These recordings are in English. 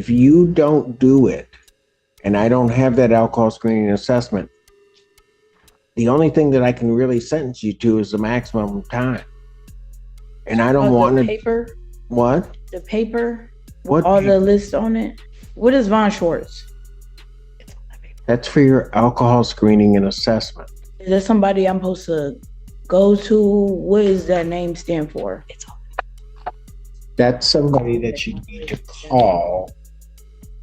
If you don't do it, and I don't have that alcohol screening assessment, the only thing that I can really sentence you to is the maximum time. And I don't want The to. paper? What? The paper? What? All the lists on it? What is Von Schwartz? That's for your alcohol screening and assessment. Is that somebody I'm supposed to go to? What does that name stand for? That's somebody that you need to call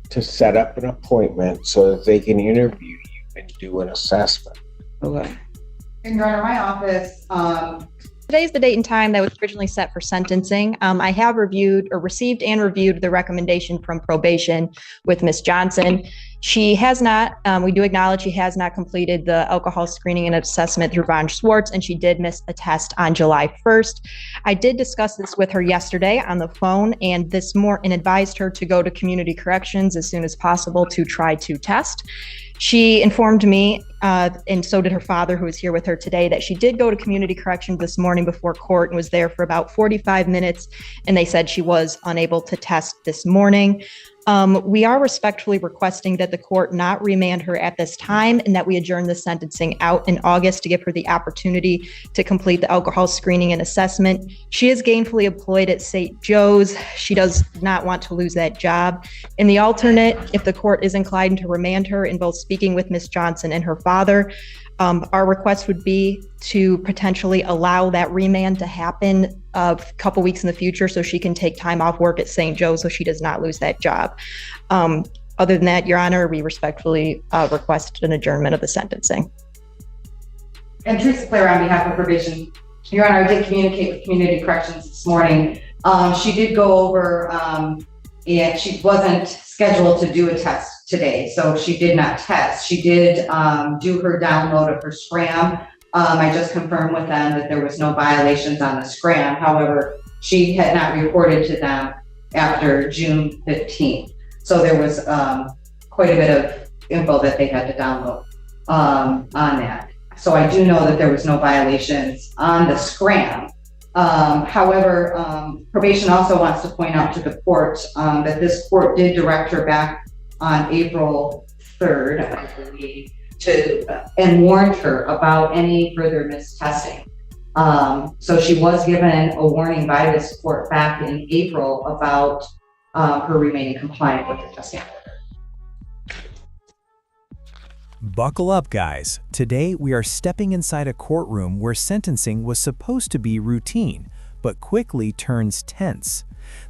to set up an appointment so that they can interview you and do an assessment. Okay. And Your Honor, my office, Today's the date and time that was originally set for sentencing. I have received and reviewed the recommendation from probation with Ms. Johnson. She has not, we do acknowledge she has not completed the alcohol screening and assessment through Von Schwartz, and she did miss a test on July 1st. I did discuss this with her yesterday on the phone and advised her to go to community corrections as soon as possible to try to test. She informed me, and so did her father, who is here with her today, that she did go to community corrections this morning before court and was there for about 45 minutes, and they said she was unable to test this morning. We are respectfully requesting that the court not remand her at this time and that we adjourn the sentencing out in August to give her the opportunity to complete the alcohol screening and assessment. She is gainfully employed at St. Joe's. She does not want to lose that job. In the alternate, if the court is inclined to remand her in both speaking with Ms. Johnson and her father, our request would be to potentially allow that remand to happen a couple weeks in the future so she can take time off work at St. Joe's so she does not lose that job. Other than that, Your Honor, we respectfully request an adjournment of the sentencing. and Teresa Claire on behalf of probation. Your Honor, I did communicate with community corrections this morning. She did go over, and she wasn't scheduled to do a test today, so she did not test. She did do her download of her scram. I just confirmed with them that there was no violations on the scram. However, she had not reported to them after June 15th. So there was quite a bit of info that they had to download on that. So I do know that there was no violations on the scram. However, probation also wants to point out to the court that this court did direct her back on April 3rd, I believe, and warned her about any further mistesting. So she was given a warning by this court back in April about her remaining compliant with the testing order. Buckle up, guys. Today we are stepping inside a courtroom where sentencing was supposed to be routine, but quickly turns tense.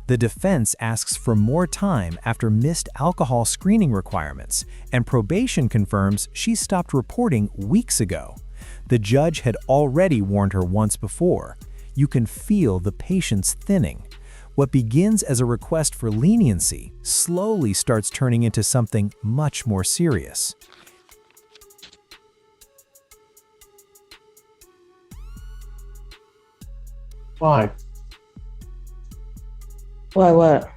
The defense asks for more time after missed alcohol screening requirements, and probation confirms she stopped reporting weeks ago. The judge had already warned her once before. You can feel the patience thinning. What begins as a request for leniency slowly starts turning into something much more serious. Why? Why what?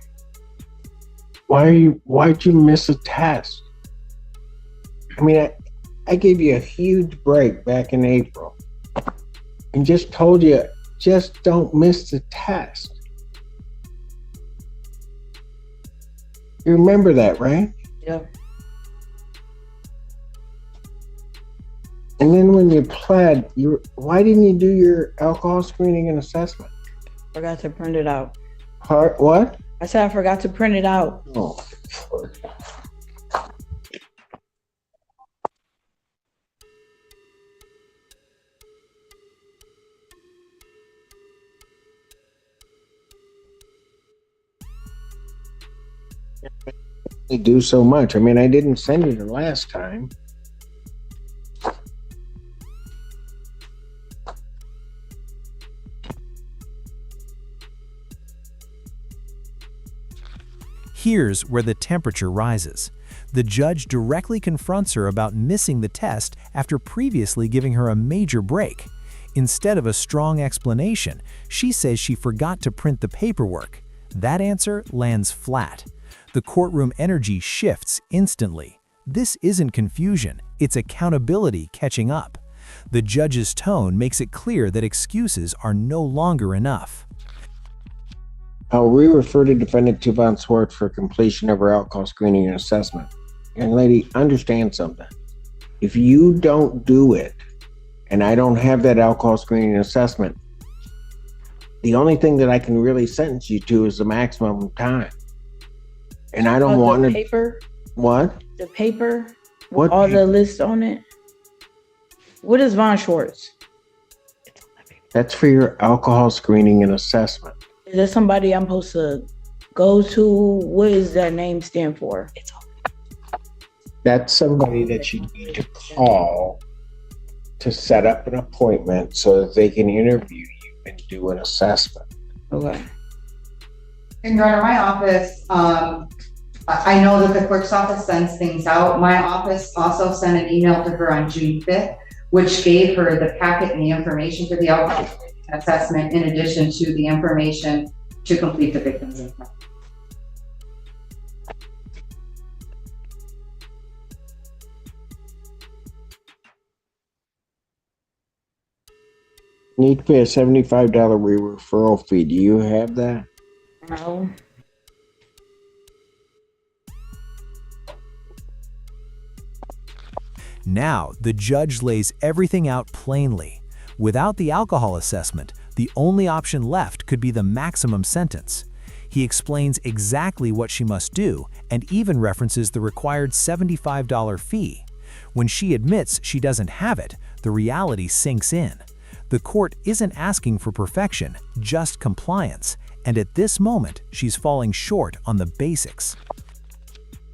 Why'd you miss a test? I mean, I gave you a huge break back in April and just told you, just don't miss the test. You remember that, right? Yeah. And then when you pled, why didn't you do your alcohol screening and assessment? Forgot to print it out. What? I said I forgot to print it out. Oh. They do so much. I mean, I didn't send you the last time. Here's where the temperature rises. The judge directly confronts her about missing the test after previously giving her a major break. Instead of a strong explanation, she says she forgot to print the paperwork. That answer lands flat. The courtroom energy shifts instantly. This isn't confusion, it's accountability catching up. The judge's tone makes it clear that excuses are no longer enough. I'll re-refer to defendant to Von Swartz for completion of her alcohol screening and assessment. Young lady, understand something. If you don't do it, and I don't have that alcohol screening and assessment, the only thing that I can really sentence you to is the maximum time. And I don't want The to. paper, What? the paper, What? all the lists on it. What is Von Schwartz? That's for your alcohol screening and assessment. Is there somebody I'm supposed to go to? What does that name stand for? That's somebody that you need to call to set up an appointment so that they can interview you and do an assessment. Okay. And Your Honor, my office, I know that the clerk's office sends things out. My office also sent an email to her on June 5th, which gave her the packet and the information for the alcohol assessment in addition to the information to complete the victim's impact. Need to pay a $75 referral fee. Do you have that? No. Now, the judge lays everything out plainly. Without the alcohol assessment, the only option left could be the maximum sentence. He explains exactly what she must do and even references the required $75 fee. When she admits she doesn't have it, the reality sinks in. The court isn't asking for perfection, just compliance, and at this moment, she's falling short on the basics.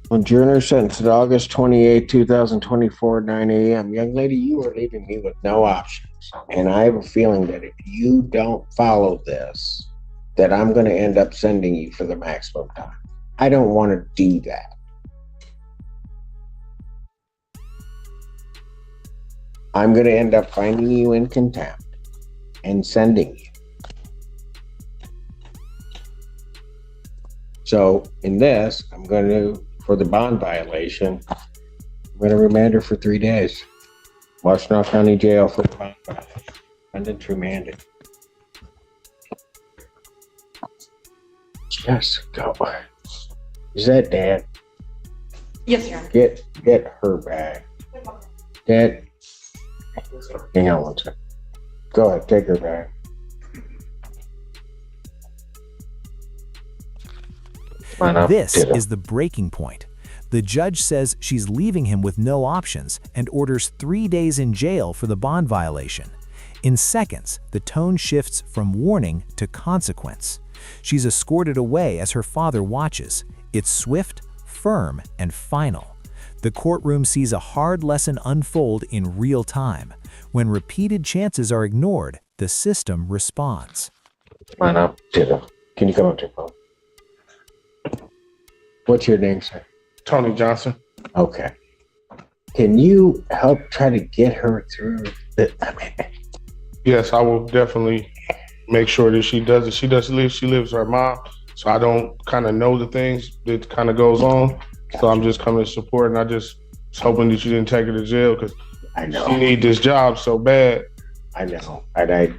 Adjourner sentenced at August 28, 2024, 9 a.m. Young lady, you are leaving me with no options. And I have a feeling that if you don't follow this, that I'm going to end up sending you for the maximum time. I don't want to do that. I'm going to end up finding you in contempt and sending you. So in this, I'm going to, for the bond violation, I'm going to remand her for 3 days. Washtenaw County Jail for the bond violation. Defendant's remanded. Just go. Is that Dad? Yes, Your Honor. Get her back. Dad, hang on one second. Go ahead, take her back. This is the breaking point. The judge says she's leaving him with no options and orders 3 days in jail for the bond violation. In seconds, the tone shifts from warning to consequence. She's escorted away as her father watches. It's swift, firm, and final. The courtroom sees a hard lesson unfold in real time. When repeated chances are ignored, the system responds. Come on up, Ditto. Can you come up to your phone? What's your name, sir? Tony Johnson. Okay. Can you help try to get her through the, Yes, I will definitely make sure that she does it. She lives with her mom, so I don't kind of know the things that kind of goes on. So I'm just coming to support, and I just was hoping that you didn't take her to jail because I know. she need this job so bad. I know. And I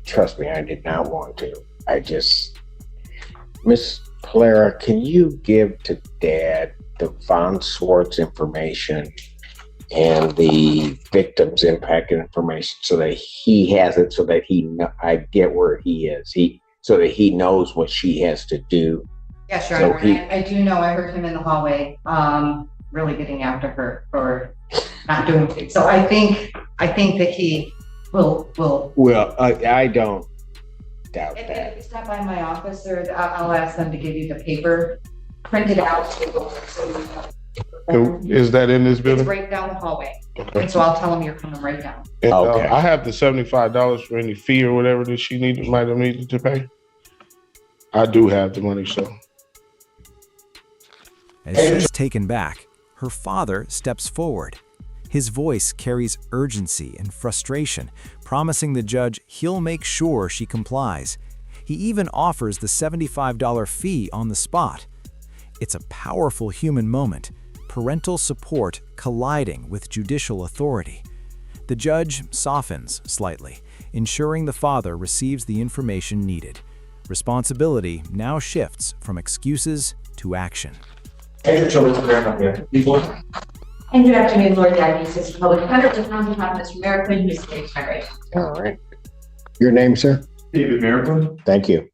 trust me, I did not want to. I just, Miss Clara, can you give to Dad the Von Swartz information and the victim's impact information so that he has it, so that I get where he is, so that he knows what she has to do. Yes, Your So Honor. I do know, I heard him in the hallway, really getting after her for not doing it. So I think that he will. Well, I don't doubt If that. you stop by my office, or I'll ask them to give you the paper printed out. Is that in this It's building? right down the hallway. Okay. And so I'll tell them you're coming right down. And, Okay. I have the $75 for any fee or whatever that she might have needed to pay. I do have the money, so. As she's taken back, her father steps forward. His voice carries urgency and frustration, promising the judge he'll make sure she complies. He even offers the $75 fee on the spot. It's a powerful human moment, parental support colliding with judicial authority. The judge softens slightly, ensuring the father receives the information needed. Responsibility now shifts from excuses to action. And good afternoon, Lord Daddy, Assistant Public Defender, with on behalf of Mr. Merrick, who's stating my right. All right. Your name, sir? David Merrick. Thank you.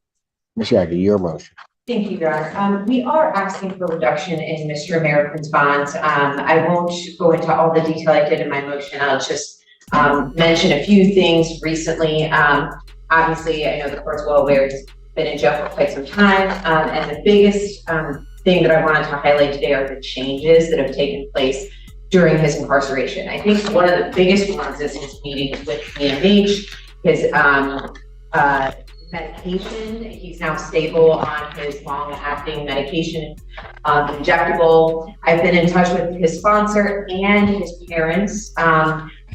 Ms. Yagi, your motion. Thank you, Your Honor. We are asking for reduction in Mr. Merrick's bonds. I won't go into all the detail I did in my motion. I'll just mention a few things recently. Obviously, I know the court's well aware he's been in jail for quite some time. And the biggest thing that I wanted to highlight today are the changes that have taken place during his incarceration. I think one of the biggest ones is his meetings with PMH, his medication. He's now stable on his long-acting medication, injectable. I've been in touch with his sponsor and his parents,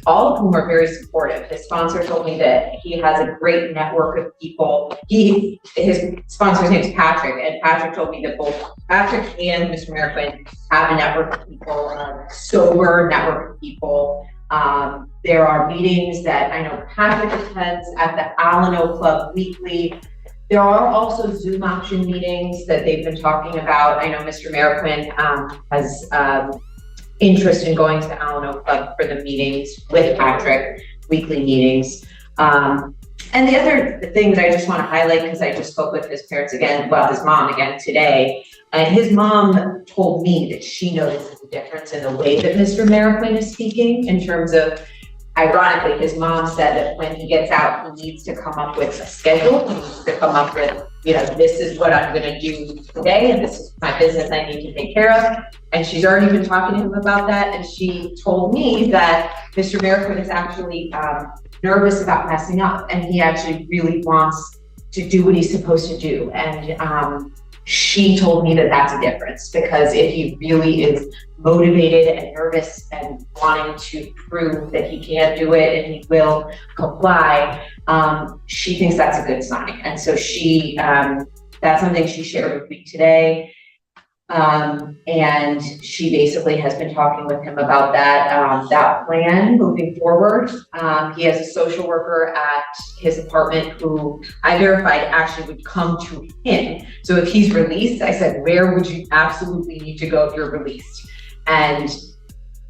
all of whom are very supportive. His sponsor told me that he has a great network of people. His sponsor's name is Patrick, and Patrick told me that both Patrick and Mr. Merrick have a network of people, a sober network of people. There are meetings that I know Patrick attends at the Alano Club weekly. There are also Zoom option meetings that they've been talking about. I know Mr. Merrick has interest in going to the Alano Club for the meetings with Patrick, weekly meetings. And the other thing that I just want to highlight, because I just spoke with his parents again, well, his mom again today, and his mom told me that she notices a difference in the way that Mr. Merrick is speaking, in terms of, ironically, his mom said that when he gets out, he needs to come up with a schedule. He needs to come up with, this is what I'm going to do today, and this is my business I need to take care of. And she's already been talking to him about that. And she told me that Mr. Merrick is actually nervous about messing up, and he actually really wants to do what he's supposed to do. And she told me that that's a difference, because if he really is motivated and nervous and wanting to prove that he can do it and he will comply, she thinks that's a good sign. And so that's something she shared with me today. And she basically has been talking with him about that plan moving forward. He has a social worker at his apartment who I verified actually would come to him. So if he's released, I said, where would you absolutely need to go if you're released? And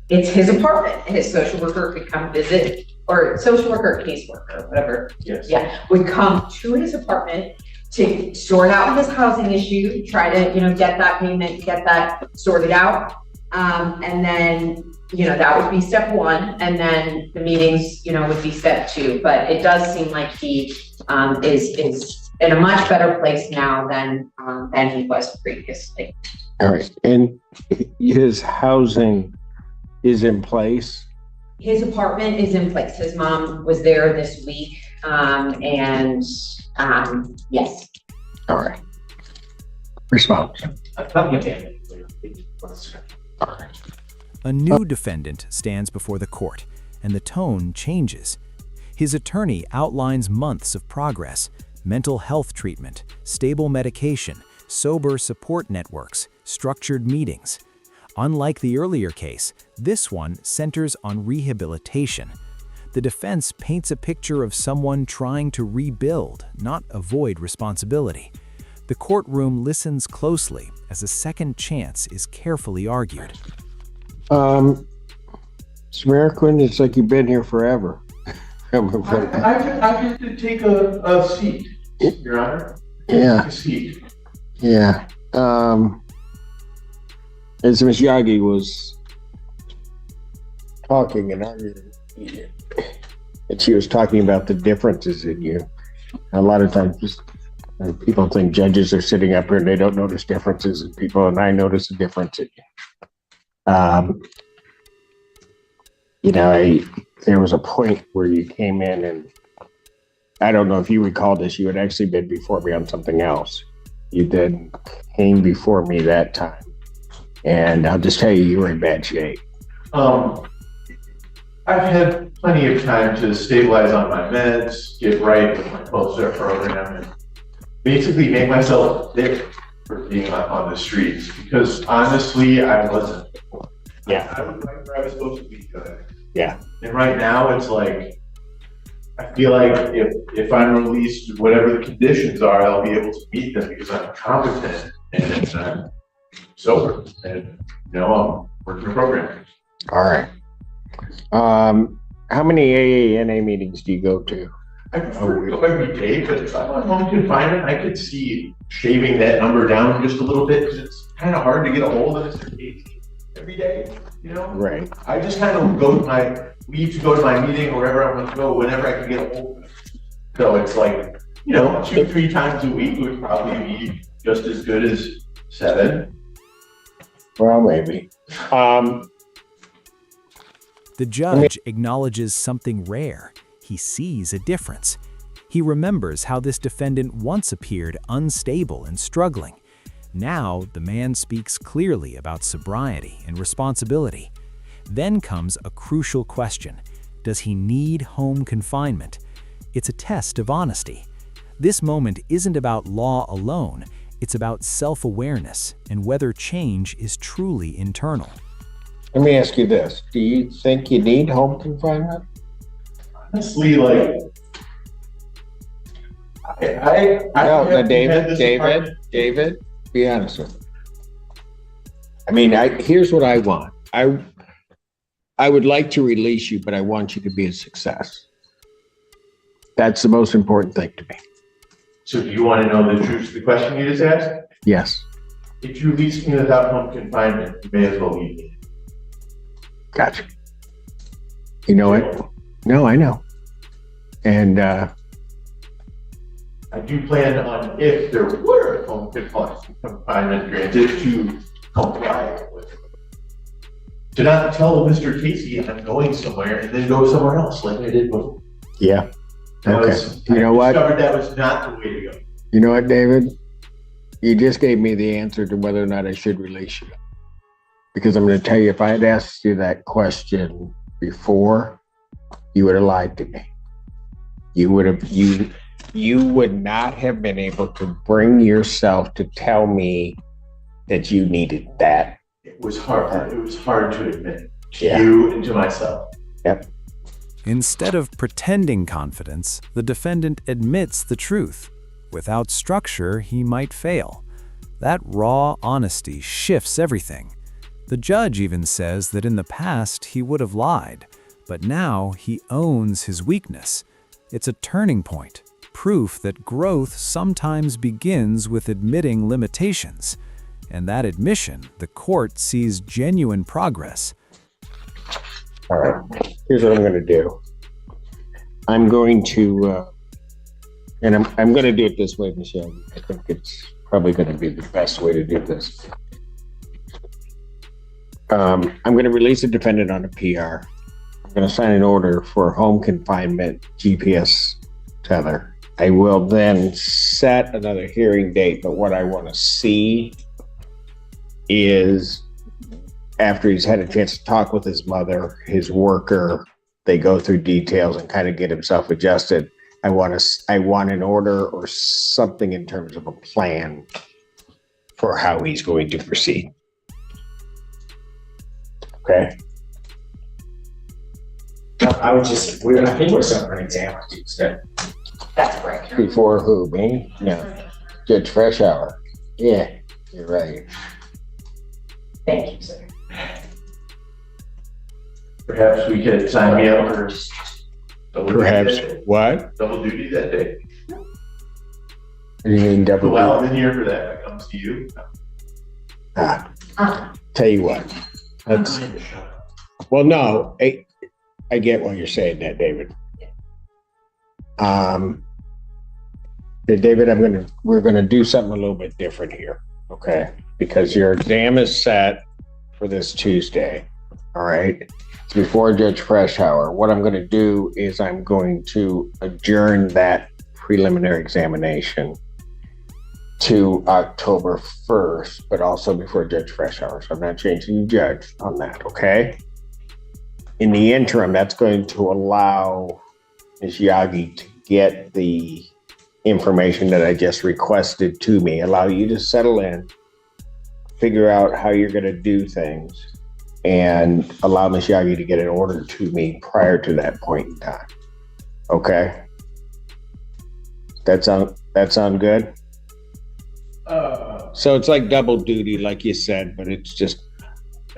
it's his apartment. His social worker could come visit, or social worker or caseworker, whatever. Yes. Yeah, would come to his apartment to sort out his housing issue, try to, get that payment, get that sorted out. And then, that would be step one. And then the meetings, would be step two. But it does seem like he is in a much better place now than he was previously. All right. And his housing is in place? His apartment is in place. His mom was there this week. Yes. All right. Response. A new defendant stands before the court, and the tone changes. His attorney outlines months of progress, mental health treatment, stable medication, sober support networks, structured meetings. Unlike the earlier case, this one centers on rehabilitation. The defense paints a picture of someone trying to rebuild, not avoid responsibility. The courtroom listens closely as a second chance is carefully argued. Mr. Merrick, it's like you've been here forever. I could take a seat, Your Honor. Yeah. A seat. Yeah. As Ms. Yagi was talking and arguing, and she was talking about the differences in you. A lot of times people think judges are sitting up here and they don't notice differences in people, and I notice a difference in you. There was a point where you came in, and I don't know if you recall this, you had actually been before me on something else. You then came before me that time. And I'll just tell you, you were in bad shape. I've had plenty of time to stabilize on my meds, get right with my 12-step program, and basically make myself fit for being on the streets. Because honestly, I wasn't before. Yeah. I was right where I was supposed to be good. Yeah. And right now, it's like I feel like if I'm released, whatever the conditions are, I'll be able to meet them because I'm competent and I'm sober and, I'm working a program. All right. How many AANA meetings do you go to? I prefer to go every day, but if I'm on home confinement, I could see shaving that number down just a little bit because it's kind of hard to get a hold of Mr. Casey every day, Right. I just kind of leave to go to my meeting or wherever I want to go whenever I can get a hold of him. So it's like, 2-3 times a week would probably be just as good as 7. Well, maybe. The judge acknowledges something rare. He sees a difference. He remembers how this defendant once appeared unstable and struggling. Now, the man speaks clearly about sobriety and responsibility. Then comes a crucial question. Does he need home confinement? It's a test of honesty. This moment isn't about law alone. It's about self-awareness and whether change is truly internal. Let me ask you this. Do you think you need home confinement? Honestly, like, David, be honest with me. I mean, here's what I want. I would like to release you, but I want you to be a success. That's the most important thing to me. So do you want to know the truth of the question you just asked? Yes. If you release me without home confinement, you may as well leave me. Gotcha. You know what? No, I know. And I do plan on, if there were home confinement granted, to comply with it. To not tell Mr. Casey I'm going somewhere and then go somewhere else like I did before. yeah. Okay. You know I what? discovered that was not the way to go. You know what, David? You just gave me the answer to whether or not I should release you. Because I'm going to tell you, if I had asked you that question before, you would have lied to me. You would not have been able to bring yourself to tell me that you needed that. It was hard. It was hard to admit to Yeah. you and to myself. Yep. Instead of pretending confidence, the defendant admits the truth. Without structure, he might fail. That raw honesty shifts everything. The judge even says that in the past he would have lied, but now he owns his weakness. It's a turning point, proof that growth sometimes begins with admitting limitations. And that admission, the court sees genuine progress. All right. Here's what I'm going to do. I'm going to, and I'm going to do it this way, Michelle. I think it's probably going to be the best way to do this. I'm going to release the defendant on a PR. I'm going to sign an order for home confinement GPS tether. I will then set another hearing date, but what I want to see is after he's had a chance to talk with his mother, his worker, they go through details and kind of get himself adjusted. I want an order or something in terms of a plan for how he's going to proceed. Okay. I think we're set for an exam on Tuesday. That's correct. Before who, me? No. Judge Freshour. Yeah, you're right. Thank you, sir. Perhaps we could sign me up for double Perhaps duty that day. what? Double duty that day. You mean double? Well, I'm in here for that. That comes to you. Tell you what. That's well. No, I get what you're saying, that David. David, we're gonna do something a little bit different here, okay? Because your exam is set for this Tuesday. All right. It's before Judge Freshour. What I'm going to do is I'm going to adjourn that preliminary examination to October 1st, but also before Judge Freshour. So I'm not changing the judge on that, okay? In the interim, that's going to allow Ms. Yagi to get the information that I just requested to me, allow you to settle in, figure out how you're going to do things, and allow Ms. Yagi to get an order to me prior to that point in time. Okay. That sound good? So it's like double duty, like you said, but it's just,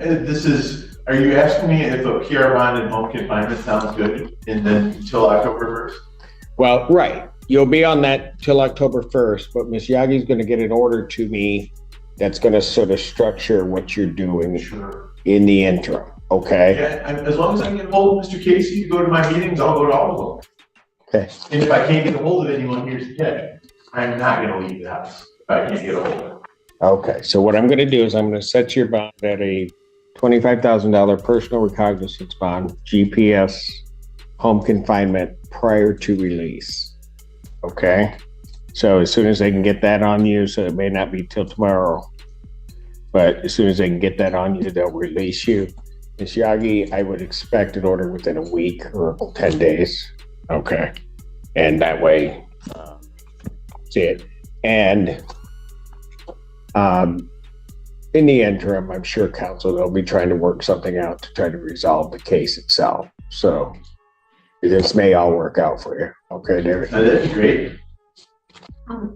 Are you asking me if a PR bond and home confinement sounds good and then until October 1st? well, right. You'll be on that till October 1st, but Ms. Yagi's going to get an order to me that's going to sort of structure what you're doing Sure. in the interim. Okay. Yeah, as long as I can get a hold of Mr. Casey to go to my meetings, I'll go to all of them. Okay. And if I can't get a hold of anyone, here's the catch. I'm not gonna leave the house if I can't get a hold of them. Okay. So what I'm going to do is I'm going to set your bond at a $25,000 personal recognizance bond, GPS, home confinement prior to release. Okay. So as soon as they can get that on you, so it may not be till tomorrow, but as soon as they can get that on you, they'll release you. Ms. Yagi, I would expect an order within a week or 10 days. Okay. And that way, see it. And in the interim, I'm sure counsel, they'll be trying to work something out to try to resolve the case itself. So this may all work out for you. Okay, David? That'd be great.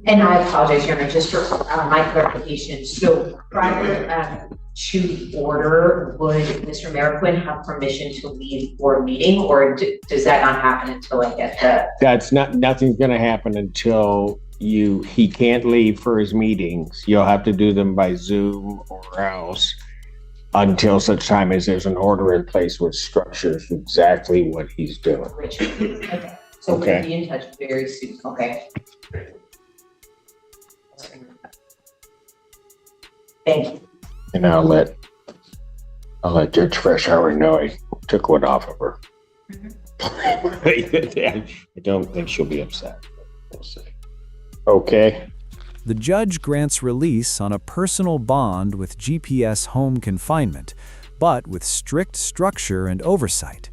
And I apologize, Your Honor, just for my clarification. So prior to the order, would Mr. Merquin have permission to leave for a meeting, or does that not happen until I get the? Nothing's going to happen until he can't leave for his meetings. You'll have to do them by Zoom or else until such time as there's an order in place which structures exactly what he's doing. Okay. So Okay. we'll be in touch very soon. Okay. Thank you. And I'll let Judge Freshour know I took one off of her. I don't think she'll be upset. We'll see. Okay. The judge grants release on a personal bond with GPS home confinement, but with strict structure and oversight.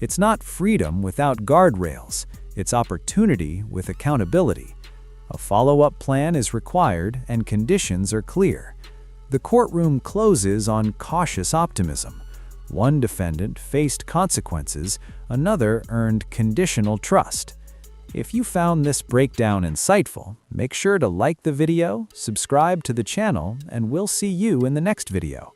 It's not freedom without guardrails, it's opportunity with accountability. A follow-up plan is required and conditions are clear. The courtroom closes on cautious optimism. One defendant faced consequences, another earned conditional trust. If you found this breakdown insightful, make sure to like the video, subscribe to the channel, and we'll see you in the next video.